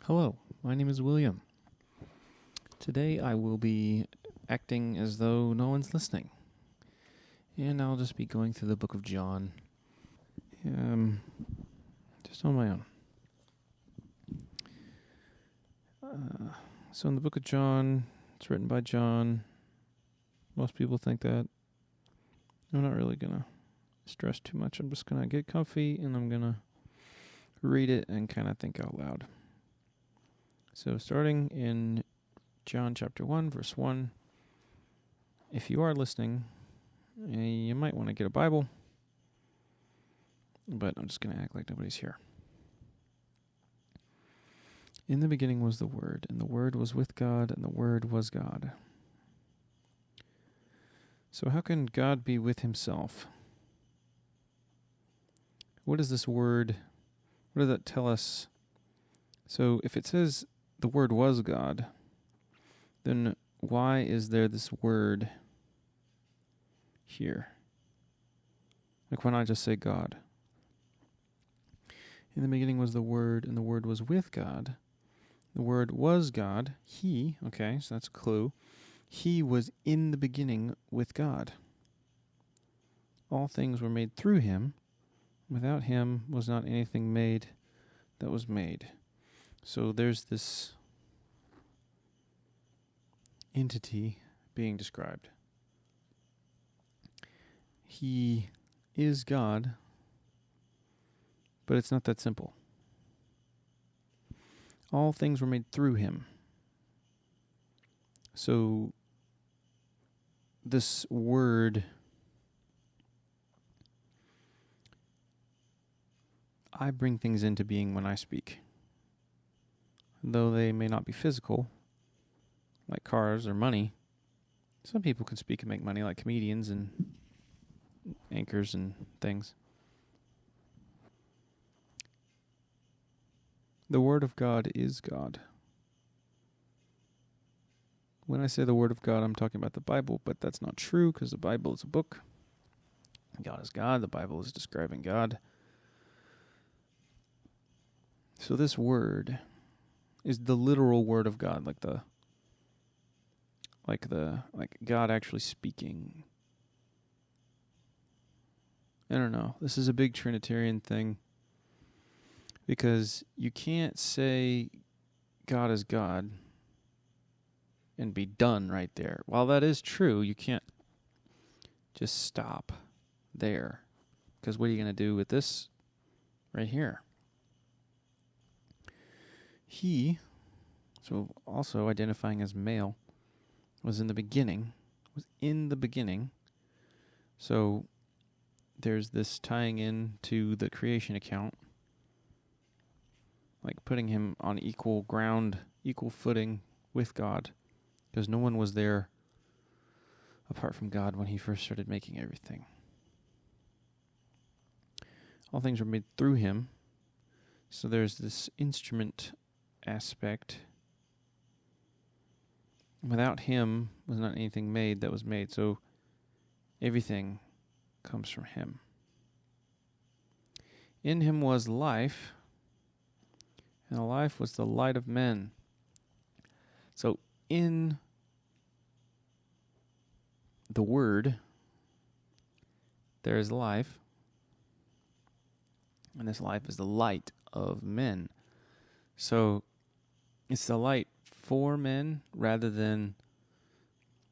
Hello, my name is William. Today I will be acting as though no one's listening. And I'll just be going through the book of John. Just on my own. So in the book of John, it's written by John. Most people think that. I'm not really going to stress too much. I'm just going to get comfy and I'm going to read it and kind of think out loud. So starting in John chapter 1, verse 1, if you are listening, you might want to get a Bible, but I'm just going to act like nobody's here. In the beginning was the Word, and the Word was with God, and the Word was God. So how can God be with himself? What is this word? What does that tell us? So if it says the Word was God, then why is there this word here? Like, why not just say God? In the beginning was the Word, and the Word was with God. The Word was God. He, okay, so that's a clue. He was in the beginning with God. All things were made through him. Without him was not anything made that was made. So there's this entity being described. He is God, but it's not that simple. All things were made through him. So this word, I bring things into being when I speak. Though they may not be physical, like cars or money, some people can speak and make money, like comedians and anchors and things. The Word of God is God. When I say the Word of God, I'm talking about the Bible, but that's not true because the Bible is a book. God is God. The Bible is describing God. So this word is the literal Word of God, like God actually speaking. I don't know. This is a big Trinitarian thing because you can't say God is God and be done right there. While that is true, you can't just stop there. Because what are you going to do with this right here? He, so also identifying as male, was in the beginning. So there's this tying in to the creation account, like putting him on equal ground, equal footing with God. Because no one was there apart from God when he first started making everything. All things were made through him. So there's this instrument aspect. Without him was not anything made that was made. So everything comes from him. In him was life, and the life was the light of men. So in the Word, there is life, and this life is the light of men. So it's the light for men rather than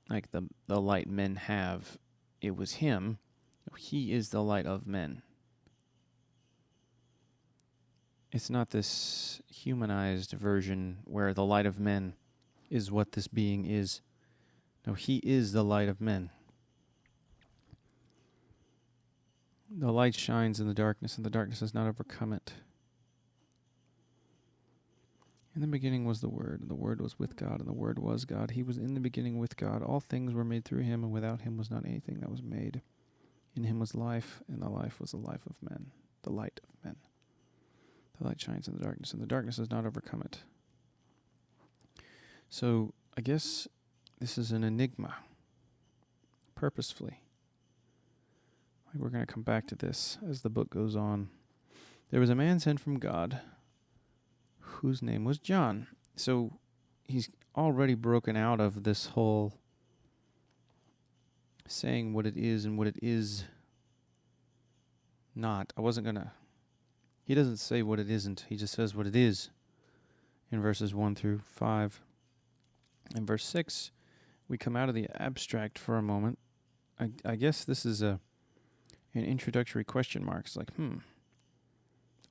like the light men have. It was him. He is the light of men. It's not this humanized version where the light of men is what this being is. No, he is the light of men. The light shines in the darkness, and the darkness has not overcome it. In the beginning was the Word, and the Word was with God, and the Word was God. He was in the beginning with God. All things were made through him, and without him was not anything that was made. In him was life, and the life was the life of men, the light of men. The light shines in the darkness, and the darkness has not overcome it. So I guess this is an enigma, purposefully. We're going to come back to this as the book goes on. There was a man sent from God whose name was John. So he's already broken out of this whole saying what it is and what it is not. He doesn't say what it isn't. He just says what it is in verses 1 through 5. In verse 6, we come out of the abstract for a moment. I guess this is an introductory question mark. It's like,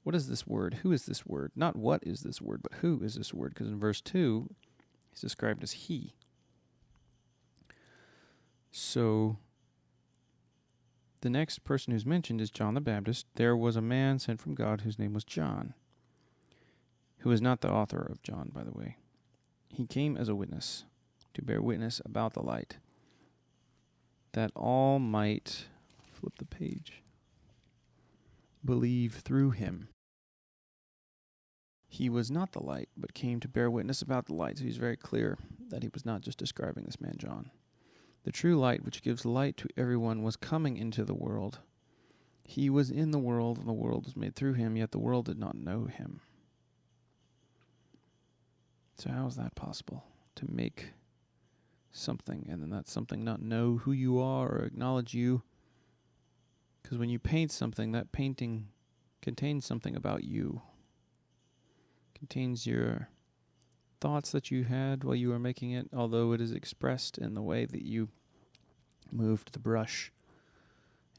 what is this word? Who is this word? Not what is this word, but who is this word? Because in verse 2, he's described as he. So the next person who's mentioned is John the Baptist. There was a man sent from God whose name was John, who is not the author of John, by the way. He came as a witness, to bear witness about the light, that all might, flip the page, believe through him. He was not the light, but came to bear witness about the light. So he's very clear that he was not just describing this man John. The true light, which gives light to everyone, was coming into the world. He was in the world, and the world was made through him, yet the world did not know him. So how is that possible? To make something, and then that something not know who you are or acknowledge you? Because when you paint something, that painting contains something about you. Contains your thoughts that you had while you were making it, although it is expressed in the way that you moved the brush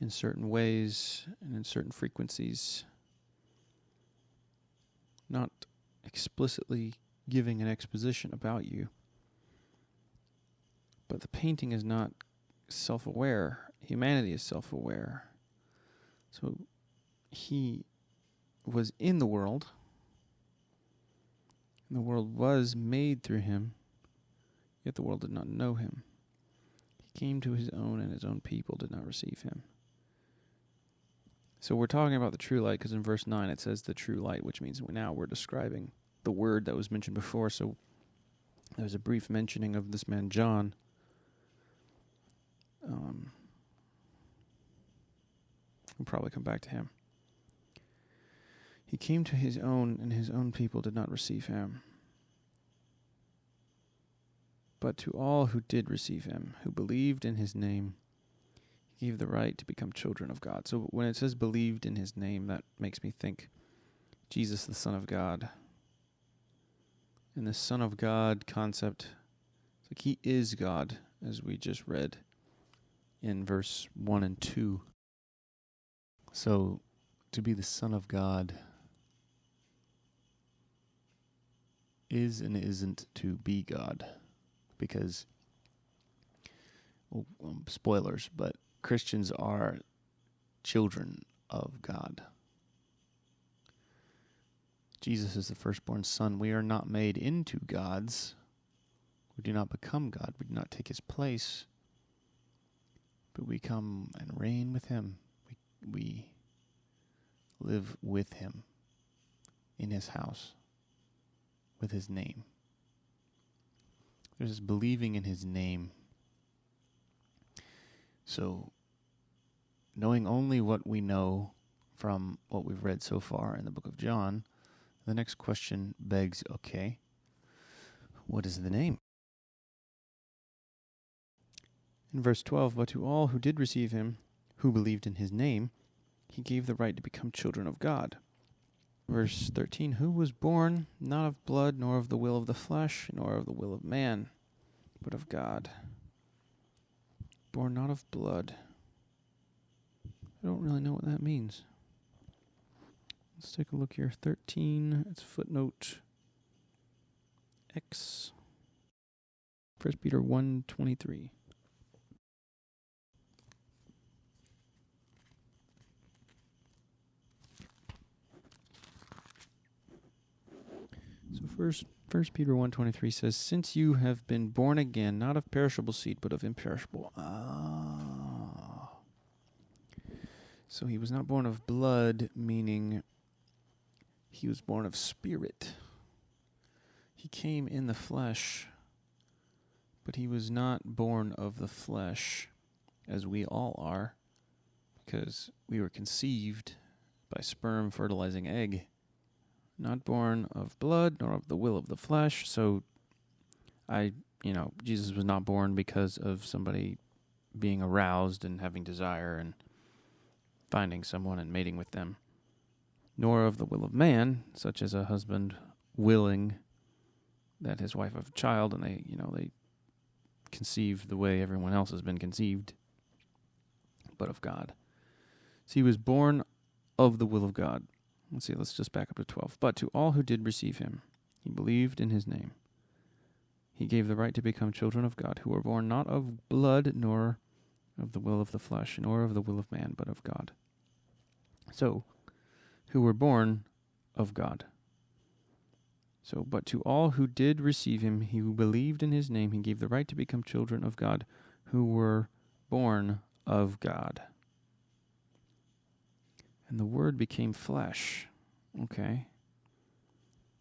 in certain ways and in certain frequencies, not explicitly giving an exposition about you. But the painting is not self-aware. Humanity is self-aware. So he was in the world, and the world was made through him, yet the world did not know him. He came to his own, and his own people did not receive him. So we're talking about the true light, because in verse 9 it says the true light, which means now we're describing the word that was mentioned before. So there's a brief mentioning of this man John. We'll probably come back to him. He came to his own, and his own people did not receive him. But to all who did receive him, who believed in his name, he gave the right to become children of God. So when it says believed in his name, that makes me think Jesus, the Son of God. And the Son of God concept, it's like he is God, as we just read in verse 1 and 2. So to be the Son of God is and isn't to be God, because, well, spoilers, but Christians are children of God. Jesus is the firstborn son. We are not made into gods. We do not become God. We do not take his place, but we come and reign with him. We live with him in his house with his name. There's this believing in his name. So, knowing only what we know from what we've read so far in the book of John, the next question begs, okay, what is the name? In verse 12, but to all who did receive him, who believed in his name, he gave the right to become children of God. Verse 13, who was born not of blood, nor of the will of the flesh, nor of the will of man, but of God. Born not of blood. I don't really know what that means. Let's take a look here. 13, it's footnote X. 1 Peter 1:23. So First Peter 1:23 says, since you have been born again, not of perishable seed, but of imperishable. So he was not born of blood, meaning he was born of spirit. He came in the flesh, but he was not born of the flesh, as we all are, because we were conceived by sperm fertilizing egg, not born of blood, nor of the will of the flesh. So Jesus was not born because of somebody being aroused and having desire and finding someone and mating with them, nor of the will of man, such as a husband willing that his wife have a child, and they conceive the way everyone else has been conceived, but of God. So he was born of the will of God. Let's just back up to 12. But to all who did receive him, he believed in his name. He gave the right to become children of God, who were born not of blood, nor of the will of the flesh, nor of the will of man, but of God. So, who were born of God. So, but to all who did receive him, he who believed in his name, he gave the right to become children of God, who were born of God. And the Word became flesh. Okay.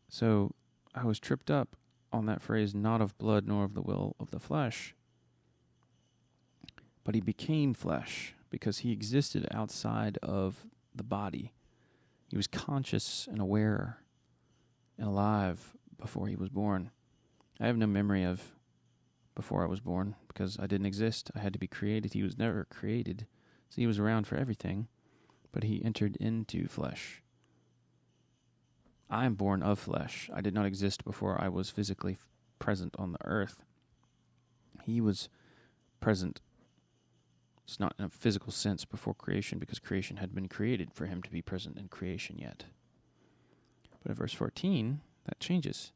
So, I was tripped up on that phrase, not of blood, nor of the will of the flesh. But he became flesh because he existed outside of the body. He was conscious and aware and alive before he was born. I have no memory of before I was born because I didn't exist. I had to be created. He was never created. So he was around for everything, but he entered into flesh. I am born of flesh. I did not exist before I was physically present on the earth. He was present. It's not in a physical sense before creation because creation had been created for him to be present in creation yet. But in verse 14, that changes.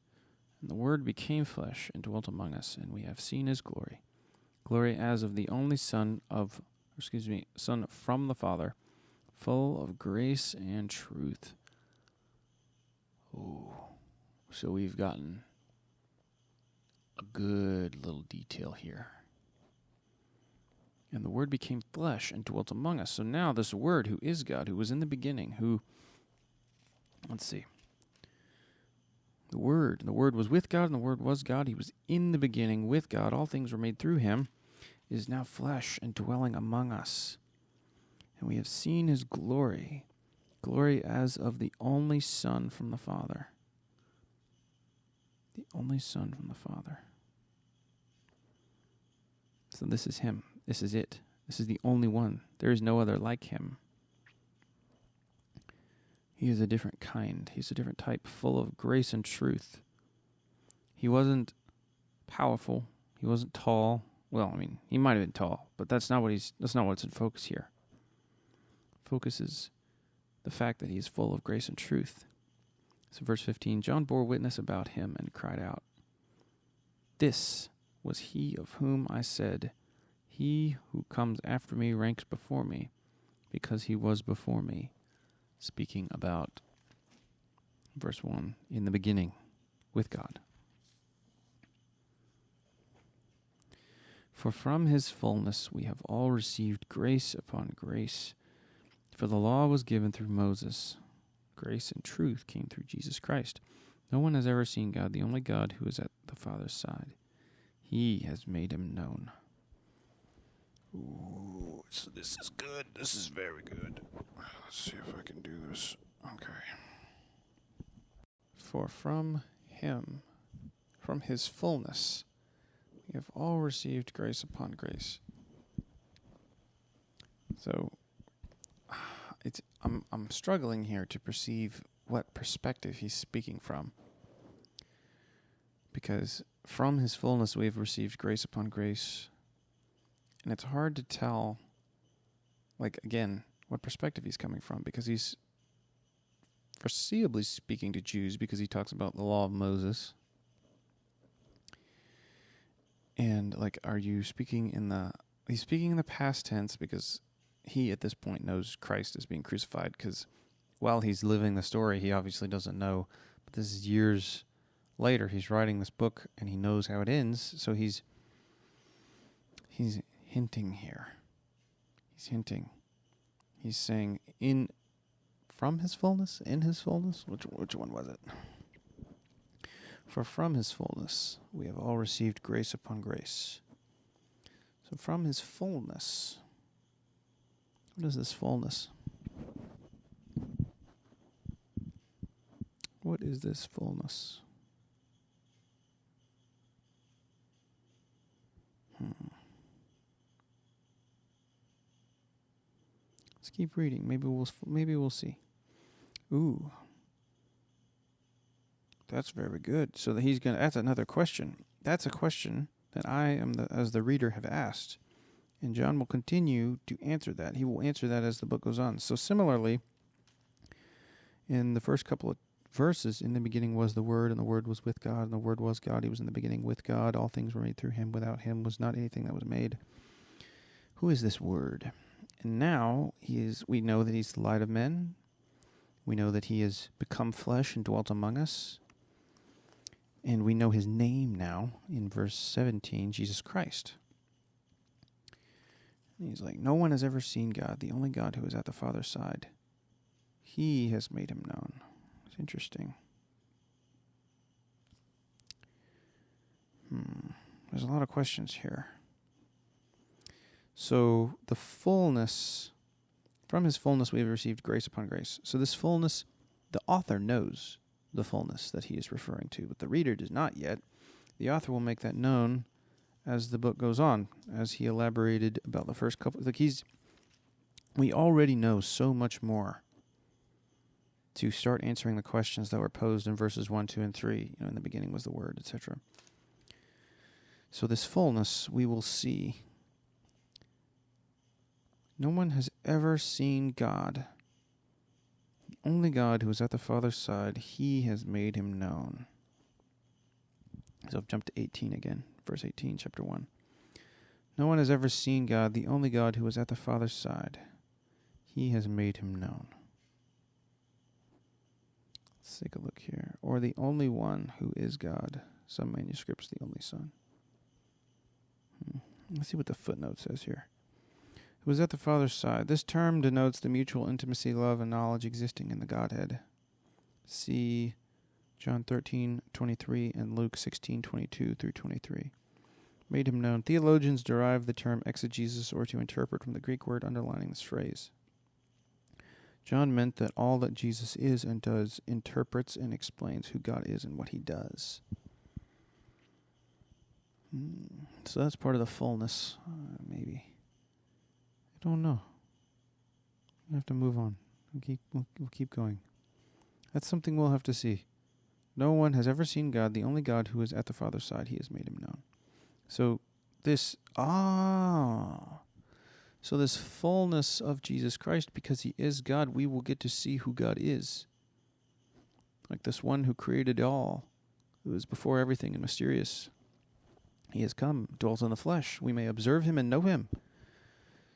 And the Word became flesh and dwelt among us, and we have seen his glory. Glory as of the only Son from the Father, full of grace and truth. Ooh. So we've gotten a good little detail here. And the Word became flesh and dwelt among us. So now this Word, who is God, who was in the beginning, the Word was with God, and the Word was God. He was in the beginning with God. All things were made through him. Is now flesh and dwelling among us. And we have seen his glory, glory as of the only Son from the Father. The only Son from the Father. So this is him. This is it. This is the only one. There is no other like him. He is a different kind. He's a different type, full of grace and truth. He wasn't powerful. He wasn't tall. Well, he might have been tall, but that's not what's in focus here. Focus is the fact that he is full of grace and truth. So verse 15, John bore witness about him and cried out, "This was he of whom I said, he who comes after me ranks before me, because he was before me." Speaking about verse 1, in the beginning, with God. For from his fullness we have all received grace upon grace. For the law was given through Moses. Grace and truth came through Jesus Christ. No one has ever seen God, the only God who is at the Father's side. He has made him known. Ooh, so this is good. This is very good. Let's see if I can do this. Okay. For from him, from his fullness, we have all received grace upon grace. So, I'm struggling here to perceive what perspective he's speaking from. Because from his fullness we have received grace upon grace. And it's hard to tell, again, what perspective he's coming from, because he's foreseeably speaking to Jews because he talks about the law of Moses. And, are you speaking he's speaking in the past tense because he, at this point, knows Christ is being crucified, because while he's living the story, he obviously doesn't know. But this is years later. He's writing this book, and he knows how it ends, so he's hinting here. He's hinting. He's saying, from his fullness, in his fullness? Which one was it? For from his fullness we have all received grace upon grace. So from his fullness, what is this fullness? What is this fullness? Let's keep reading. Maybe we'll see. Ooh. That's very good. So that that's another question. That's a question that I am as the reader have asked. And John will continue to answer that. He will answer that as the book goes on. So similarly, in the first couple of verses, in the beginning was the Word, and the Word was with God, and the Word was God. He was in the beginning with God. All things were made through him. Without him was not anything that was made. Who is this Word? And now we know that he's the light of men. We know that he has become flesh and dwelt among us. And we know his name now in verse 17, Jesus Christ. And he's like, no one has ever seen God, the only God who is at the Father's side. He has made him known. It's interesting. There's a lot of questions here. So the fullness, from his fullness we have received grace upon grace. So this fullness, the author knows the fullness that he is referring to, but the reader does not yet. The author will make that known as the book goes on, as he elaborated about the first couple. We already know so much more to start answering the questions that were posed in verses 1, 2, and 3. In the beginning was the Word, etc. So this fullness we will see. No one has ever seen God. The only God who is at the Father's side, he has made him known. So I've jumped to 18 again. Verse 18, chapter 1. No one has ever seen God, the only God who is at the Father's side. He has made him known. Let's take a look here. Or the only one who is God. Some manuscripts, the only Son. Let's see what the footnote says here. Who is at the Father's side. This term denotes the mutual intimacy, love, and knowledge existing in the Godhead. See John 13:23 and Luke 16:22 through 23. Made him known. Theologians derive the term exegesis, or to interpret, from the Greek word underlining this phrase. John meant that all that Jesus is and does interprets and explains who God is and what he does. So that's part of the fullness, maybe. I don't know. We have to move on. We'll keep going. That's something we'll have to see. No one has ever seen God, the only God who is at the Father's side. He has made him known. So this fullness of Jesus Christ, because he is God, we will get to see who God is. Like this one who created all, who is before everything and mysterious. He has come, dwells in the flesh. We may observe him and know him,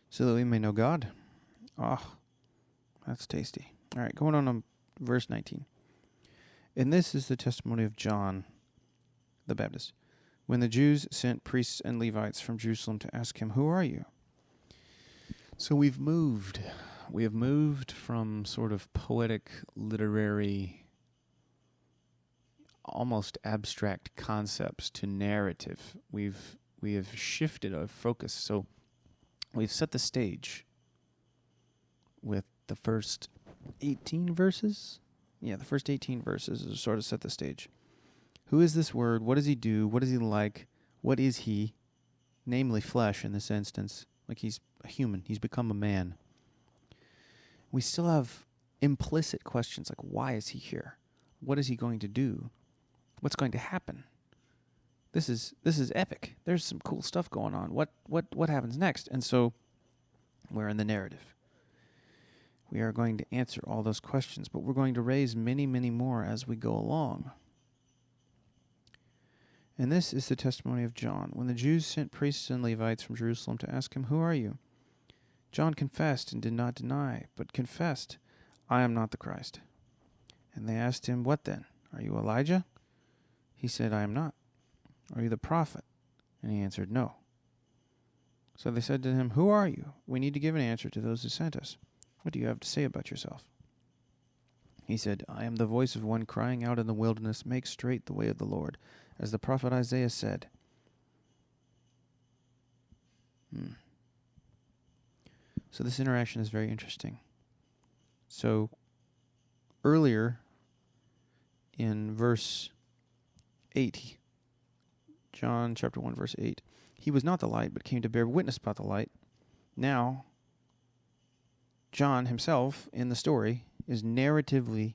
so that we may know God. That's tasty. All right, going on verse 19. And this is the testimony of John the Baptist. When the Jews sent priests and Levites from Jerusalem to ask him, who are you? So we've moved. We have moved from sort of poetic, literary, almost abstract concepts to narrative. We have shifted our focus. So we've set the stage with the first 18 verses. Yeah, the first 18 verses is sort of set the stage. Who is this Word? What does he do? What is he like? What is he? Namely, flesh in this instance. Like he's a human. He's become a man. We still have implicit questions like, why is he here? What is he going to do? What's going to happen? This is epic. There's some cool stuff going on. What happens next? And so we're in the narrative. We are going to answer all those questions, but we're going to raise many, many more as we go along. And this is the testimony of John. When the Jews sent priests and Levites from Jerusalem to ask him, who are you? John confessed and did not deny, but confessed, I am not the Christ. And they asked him, what then? Are you Elijah? He said, I am not. Are you the prophet? And he answered, no. So they said to him, who are you? We need to give an answer to those who sent us. What do you have to say about yourself? He said, I am the voice of one crying out in the wilderness, make straight the way of the Lord, as the prophet Isaiah said. So this interaction is very interesting. So earlier in verse 8. John chapter 1, verse 8. He was not the light, but came to bear witness about the light. Now, John himself, in the story, is narratively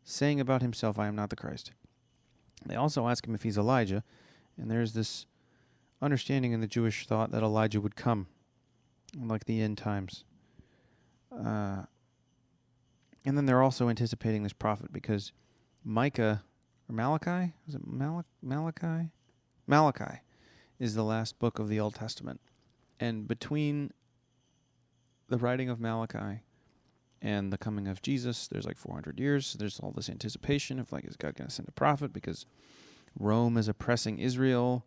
saying about himself, I am not the Christ. They also ask him if he's Elijah, and there's this understanding in the Jewish thought that Elijah would come, like the end times. And then they're also anticipating this prophet because Micah, or Malachi? Is it Malachi? Malachi is the last book of the Old Testament. And between the writing of Malachi and the coming of Jesus, there's like 400 years. So there's all this anticipation of like, is God going to send a prophet? Because Rome is oppressing Israel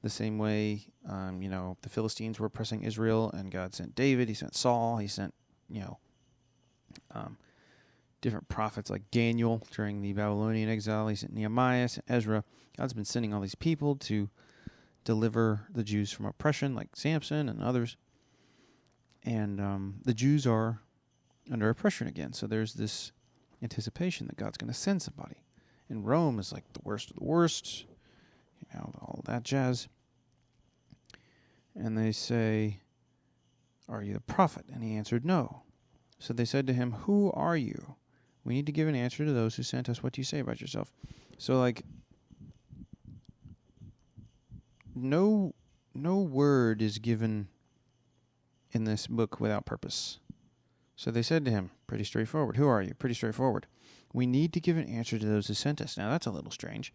the same way, the Philistines were oppressing Israel, and God sent David, he sent Saul, he sent, different prophets like Daniel during the Babylonian exile, he sent Nehemiah, sent Ezra. God's been sending all these people to deliver the Jews from oppression, like Samson and others. And the Jews are under oppression again, so there's this anticipation that God's going to send somebody. And Rome is like the worst of the worst, all that jazz. And they say, are you the prophet? And he answered, no. So they said to him, who are you? We need to give an answer to those who sent us. What do you say about yourself? So, no word is given in this book without purpose. So they said to him, pretty straightforward. Who are you? Pretty straightforward. We need to give an answer to those who sent us. Now, that's a little strange.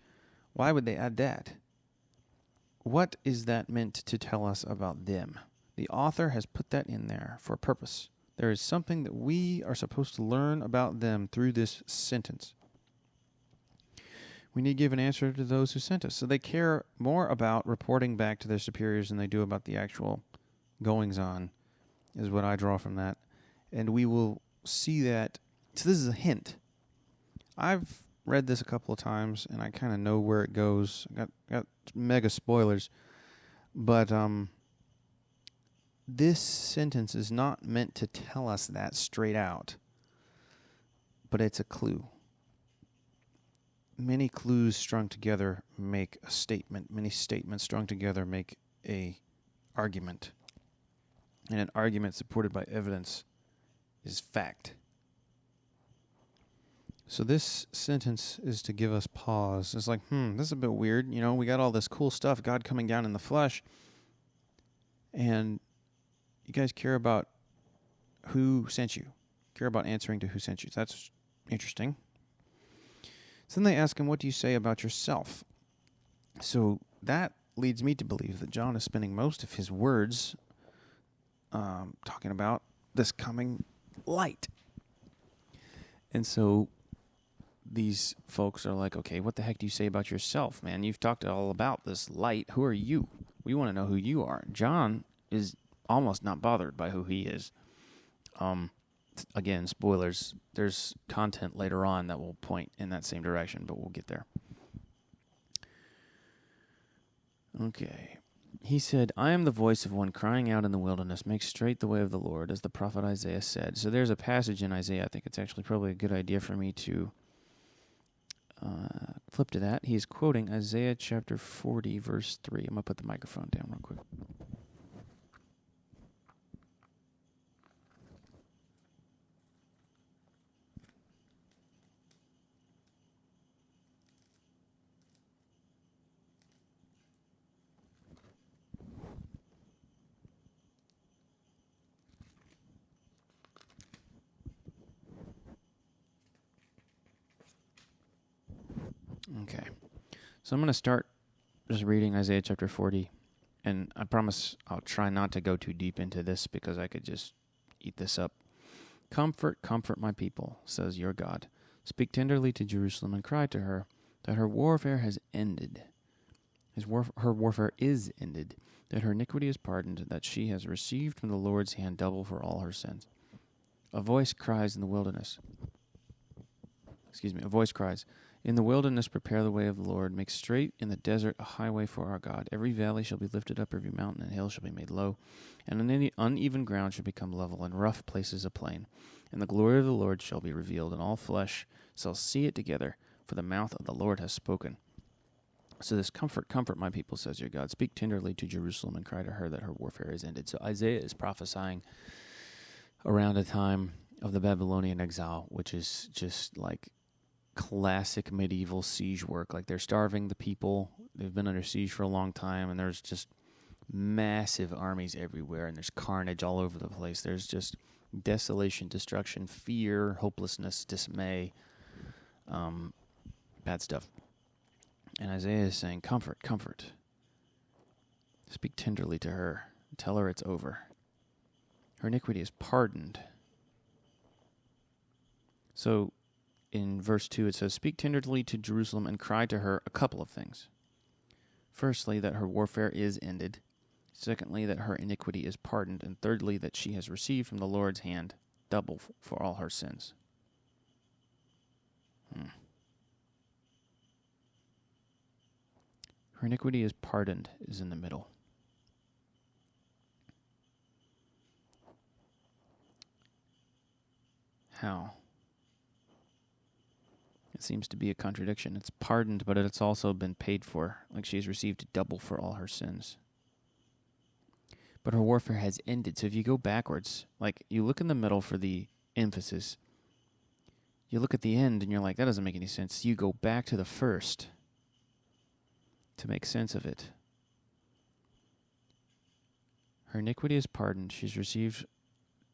Why would they add that? What is that meant to tell us about them? The author has put that in there for a purpose. There is something that we are supposed to learn about them through this sentence. We need to give an answer to those who sent us. So they care more about reporting back to their superiors than they do about the actual goings-on, is what I draw from that. And we will see that. So this is a hint. I've read this a couple of times, and I kind of know where it goes. I got mega spoilers. But this sentence is not meant to tell us that straight out, but it's a clue. Many clues strung together make a statement. Many statements strung together make a argument. And an argument supported by evidence is fact. So this sentence is to give us pause. It's like, this is a bit weird. We got all this cool stuff, God coming down in the flesh. And you guys care about who sent you. Care about answering to who sent you. That's interesting. So then they ask him, what do you say about yourself? So that leads me to believe that John is spending most of his words talking about this coming light. And so these folks are like, okay, what the heck do you say about yourself, man? You've talked all about this light. Who are you? We want to know who you are. John is almost not bothered by who he is. Again, spoilers. There's content later on that will point in that same direction, but we'll get there. Okay. He said, I am the voice of one crying out in the wilderness, make straight the way of the Lord, as the prophet Isaiah said. So there's a passage in Isaiah. I think it's actually probably a good idea for me to flip to that. He's quoting Isaiah chapter 40, verse 3. I'm going to put the microphone down real quick. Okay. So I'm going to start just reading Isaiah chapter 40. And I promise I'll try not to go too deep into this because I could just eat this up. Comfort, comfort my people, says your God. Speak tenderly to Jerusalem and cry to her that her warfare has ended. Her warfare is ended, that her iniquity is pardoned, that she has received from the Lord's hand double for all her sins. A voice cries in the wilderness. A voice cries, in the wilderness prepare the way of the Lord, make straight in the desert a highway for our God. Every valley shall be lifted up, every mountain and hill shall be made low, and any uneven ground shall become level, and rough places a plain. And the glory of the Lord shall be revealed, and all flesh shall see it together, for the mouth of the Lord has spoken. So this comfort, comfort my people, says your God. Speak tenderly to Jerusalem and cry to her that her warfare is ended. So Isaiah is prophesying around a time of the Babylonian exile, which is just like classic medieval siege work. Like they're starving the people. They've been under siege for a long time, and there's just massive armies everywhere, and there's carnage all over the place. There's just desolation, destruction, fear, hopelessness, dismay, bad stuff. And Isaiah is saying, comfort, comfort. Speak tenderly to her. Tell her it's over. Her iniquity is pardoned. So in verse 2 it says, speak tenderly to Jerusalem and cry to her a couple of things. Firstly, that her warfare is ended. Secondly, that her iniquity is pardoned. And thirdly, that she has received from the Lord's hand double for all her sins. Her iniquity is pardoned is in the middle. How? It seems to be a contradiction. It's pardoned, but it's also been paid for. Like she has received double for all her sins. But her warfare has ended. So if you go backwards, like you look in the middle for the emphasis, you look at the end and you're like, that doesn't make any sense. You go back to the first to make sense of it. Her iniquity is pardoned. She's received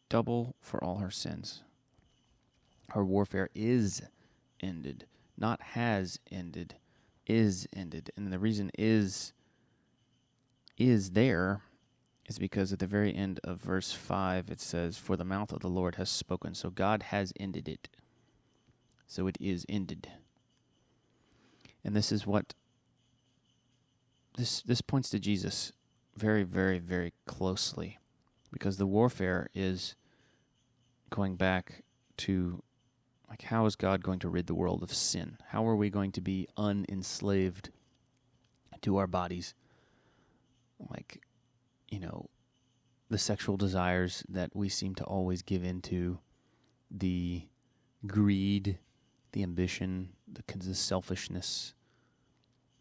double for all her sins. Her warfare is ended, not has ended, is ended. And the reason is there is because at the very end of verse 5 it says, for the mouth of the Lord has spoken. So God has ended it. So it is ended. And this is what this points to Jesus very, very, very closely, because the warfare is going back to, like, how is God going to rid the world of sin? How are we going to be unenslaved to our bodies? Like, you know, the sexual desires that we seem to always give into, the greed, the ambition, the selfishness.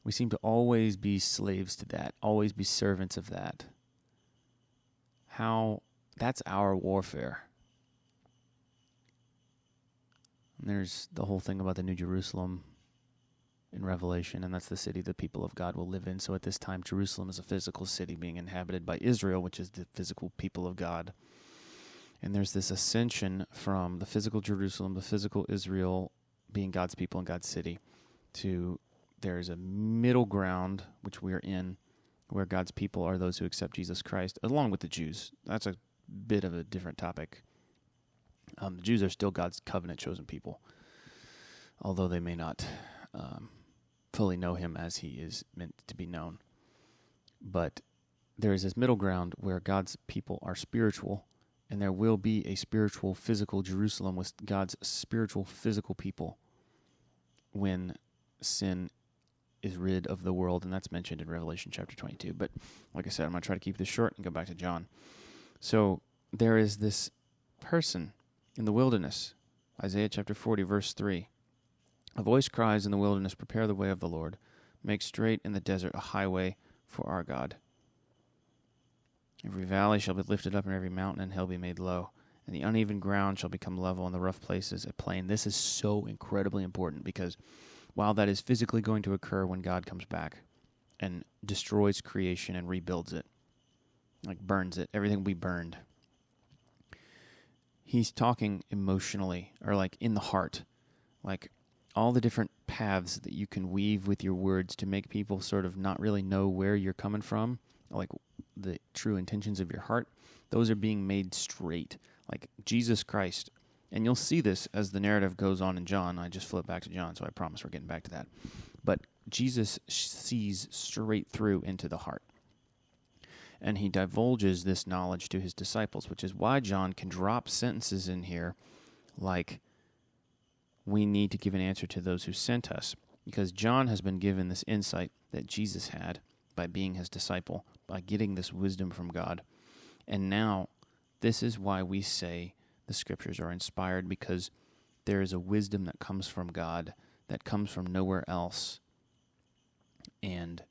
We seem to always be slaves to that, always be servants of that. That's our warfare. And there's the whole thing about the New Jerusalem in Revelation, and that's the city the people of God will live in. So at this time, Jerusalem is a physical city being inhabited by Israel, which is the physical people of God. And there's this ascension from the physical Jerusalem, the physical Israel being God's people and God's city, to there's a middle ground, which we're in, where God's people are those who accept Jesus Christ, along with the Jews. That's a bit of a different topic. The Jews are still God's covenant chosen people, although they may not fully know him as he is meant to be known. But there is this middle ground where God's people are spiritual, and there will be a spiritual, physical Jerusalem with God's spiritual, physical people when sin is rid of the world, and that's mentioned in Revelation chapter 22. But like I said, I'm going to try to keep this short and go back to John. So there is this person in the wilderness, Isaiah chapter 40, verse 3. A voice cries in the wilderness, prepare the way of the Lord. Make straight in the desert a highway for our God. Every valley shall be lifted up, and every mountain and hill be made low. And the uneven ground shall become level, and the rough places a plain. This is so incredibly important, because while that is physically going to occur when God comes back and destroys creation and rebuilds it, like burns it, everything will be burned. He's talking emotionally, or like in the heart, like all the different paths that you can weave with your words to make people sort of not really know where you're coming from, like the true intentions of your heart. Those are being made straight, like Jesus Christ. And you'll see this as the narrative goes on in John. I just flipped back to John, so I promise we're getting back to that. But Jesus sees straight through into the heart. And he divulges this knowledge to his disciples, which is why John can drop sentences in here like, we need to give an answer to those who sent us. Because John has been given this insight that Jesus had by being his disciple, by getting this wisdom from God. And now, this is why we say the scriptures are inspired, because there is a wisdom that comes from God that comes from nowhere else. And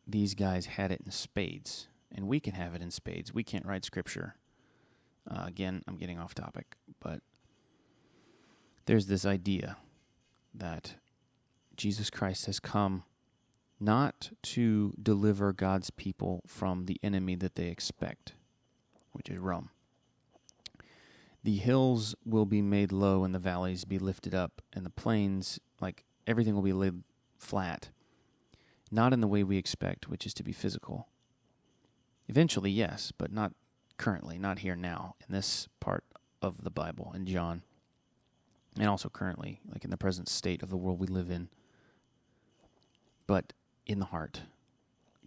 these guys had it in spades, and we can have it in spades. We can't write Scripture. Again, I'm getting off topic, but there's this idea that Jesus Christ has come not to deliver God's people from the enemy that they expect, which is Rome. The hills will be made low and the valleys be lifted up, and the plains, like everything will be laid flat. Not in the way we expect, which is to be physical. Eventually, yes, but not currently, not here now, in this part of the Bible, in John. And also currently, like in the present state of the world we live in. But in the heart,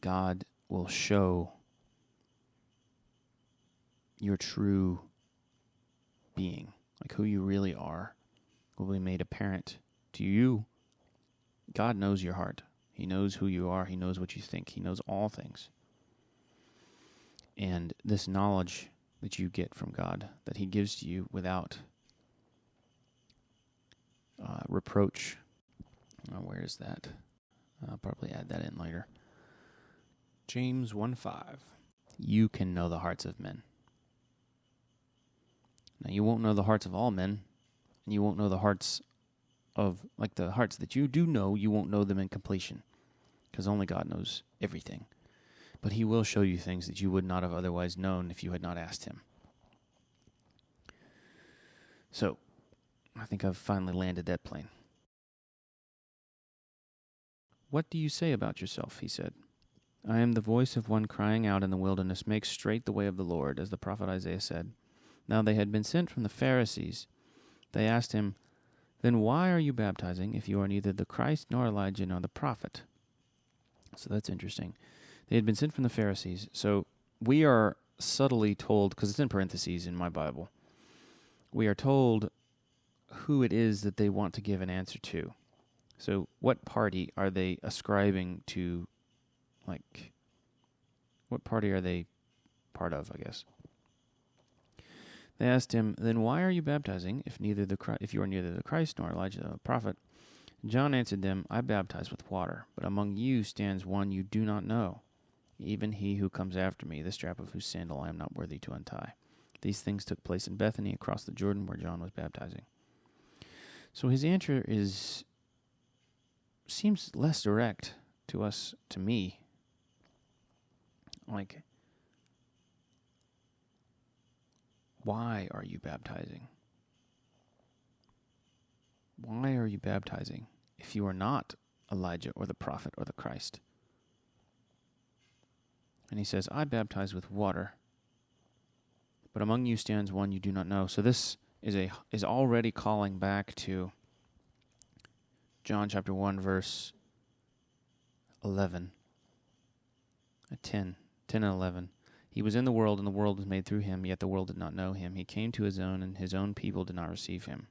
God will show your true being, like who you really are, will be made apparent to you. God knows your heart. He knows who you are. He knows what you think. He knows all things. And this knowledge that you get from God, that He gives to you without reproach. Where is that? I'll probably add that in later. James 1:5. You can know the hearts of men. Now, you won't know the hearts of all men, and you won't know the hearts of, like the hearts that you do know, you won't know them in completion, because only God knows everything. But He will show you things that you would not have otherwise known if you had not asked Him. So, I think I've finally landed that plane. What do you say about yourself? He said. I am the voice of one crying out in the wilderness, make straight the way of the Lord, as the prophet Isaiah said. Now they had been sent from the Pharisees. They asked him, then why are you baptizing if you are neither the Christ nor Elijah nor the prophet? So that's interesting. They had been sent from the Pharisees. So we are subtly told, because it's in parentheses in my Bible, we are told who it is that they want to give an answer to. So what party are they ascribing to, like, what party are they part of, I guess? They asked him, then why are you baptizing if you are neither the Christ nor Elijah the prophet? John answered them, I baptize with water, but among you stands one you do not know, even he who comes after me, the strap of whose sandal I am not worthy to untie. These things took place in Bethany across the Jordan where John was baptizing. So his answer seems less direct to me. Like, why are you baptizing? Why are you baptizing if you are not Elijah or the prophet or the Christ? And he says, I baptize with water, but among you stands one you do not know. So this is already calling back to John chapter 1, verse 11. 10 and 11. He was in the world, and the world was made through him, yet the world did not know him. He came to his own, and his own people did not receive him.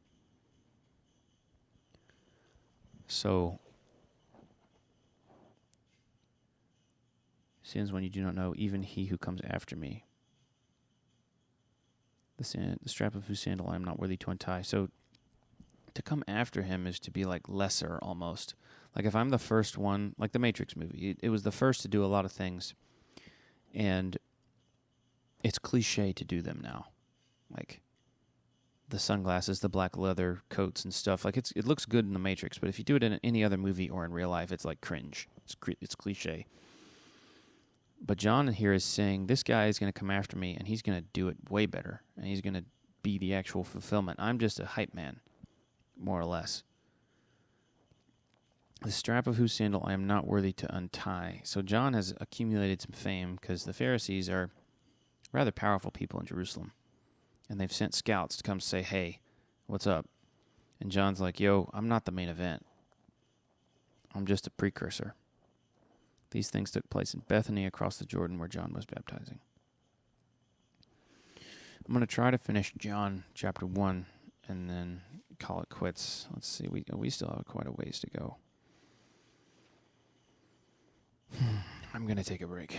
So, sins when you do not know, even he who comes after me. The strap of whose sandal I am not worthy to untie. So, to come after him is to be like lesser almost. Like if I'm the first one, like the Matrix movie, it was the first to do a lot of things, and it's cliche to do them now. Like the sunglasses, the black leather coats and stuff. Like it looks good in the Matrix, but if you do it in any other movie or in real life, it's like cringe. It's cliche. But John here is saying, this guy is going to come after me, and he's going to do it way better, and he's going to be the actual fulfillment. I'm just a hype man, more or less. The strap of whose sandal I am not worthy to untie. So John has accumulated some fame because the Pharisees are rather powerful people in Jerusalem, and they've sent scouts to come say, hey, what's up? And John's like, yo, I'm not the main event. I'm just a precursor. These things took place in Bethany across the Jordan where John was baptizing. I'm going to try to finish John chapter 1 and then call it quits. Let's see, we still have quite a ways to go. I'm going to take a break.